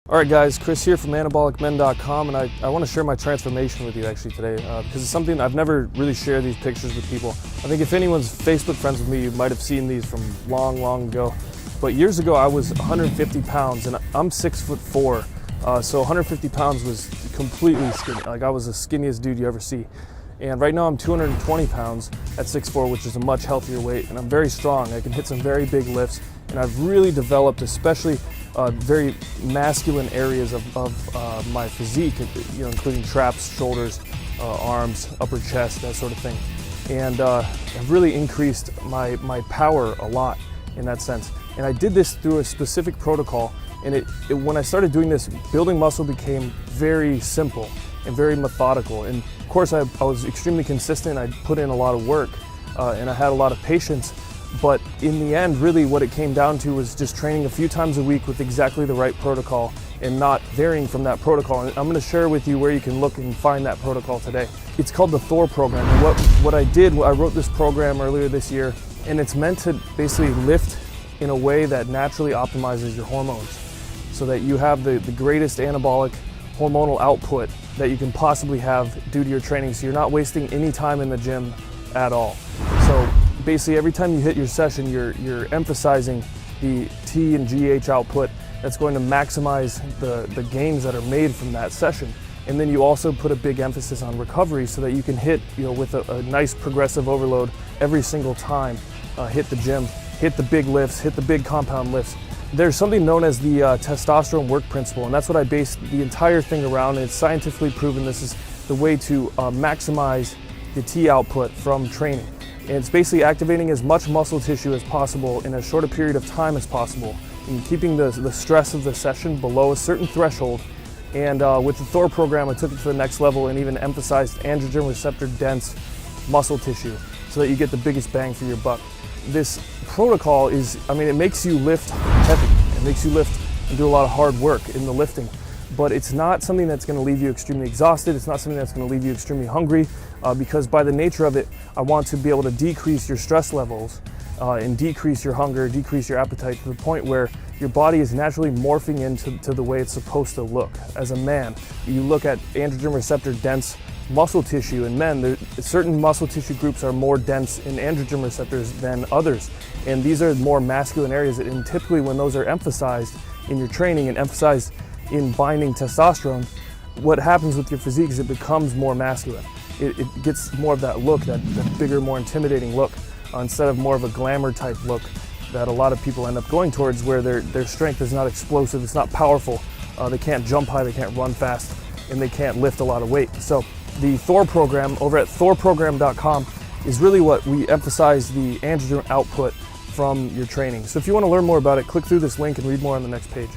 Alright guys, Chris here from anabolicmen.com, and I want to share my transformation with you actually today because it's something I've never really shared these pictures with people. I think if anyone's Facebook friends with me, you might have seen these from long ago. But years ago I was 150 pounds and I'm 6'4", so 150 pounds was completely skinny. Like I was the skinniest dude you ever see. And right now I'm 220 pounds at 6'4", which is a much healthier weight, and I'm very strong. I can hit some very big lifts, and I've really developed especially very masculine areas of my physique, including traps, shoulders, arms, upper chest, that sort of thing. And I've really increased my power a lot in that sense. And I did this through a specific protocol, and when I started doing this, building muscle became very simple and very methodical. And of course I was extremely consistent. I put in a lot of work and I had a lot of patience. But in the end, really what it came down to was just training a few times a week with exactly the right protocol and not varying from that protocol. And I'm going to share with you where you can look and find that protocol today. It's called the THOR Program. And what I did, I wrote this program earlier this year, and it's meant to basically lift in a way that naturally optimizes your hormones so that you have the greatest anabolic hormonal output that you can possibly have due to your training, so you're not wasting any time in the gym at all. So basically every time you hit your session, you're emphasizing the T and GH output that's going to maximize the gains that are made from that session. And then you also put a big emphasis on recovery so that you can hit, with a nice progressive overload every single time, hit the gym, hit the big lifts, hit the big compound lifts. There's something known as the testosterone work principle, and that's what I based the entire thing around. And it's scientifically proven this is the way to maximize the T output from training. And it's basically activating as much muscle tissue as possible in as short a period of time as possible, and keeping the stress of the session below a certain threshold. And with the THOR program, I took it to the next level and even emphasized androgen receptor dense muscle tissue so that you get the biggest bang for your buck. This protocol it makes you lift heavy. It makes you lift and do a lot of hard work in the lifting. But it's not something that's going to leave you extremely exhausted. It's not something that's going to leave you extremely hungry, because by the nature of it, I want to be able to decrease your stress levels and decrease your hunger, decrease your appetite to the point where your body is naturally morphing into the way it's supposed to look. As a man, you look at androgen receptor dense muscle tissue in men. Certain muscle tissue groups are more dense in androgen receptors than others, and these are more masculine areas. And typically when those are emphasized in your training and emphasized in binding testosterone, what happens with your physique is it becomes more masculine. It gets more of that look, that bigger, more intimidating look, instead of more of a glamour type look that a lot of people end up going towards, where their strength is not explosive, it's not powerful, they can't jump high, they can't run fast, and they can't lift a lot of weight. So the THOR program over at thorprogram.com is really what we emphasize the androgen output from your training. So if you want to learn more about it, click through this link and read more on the next page.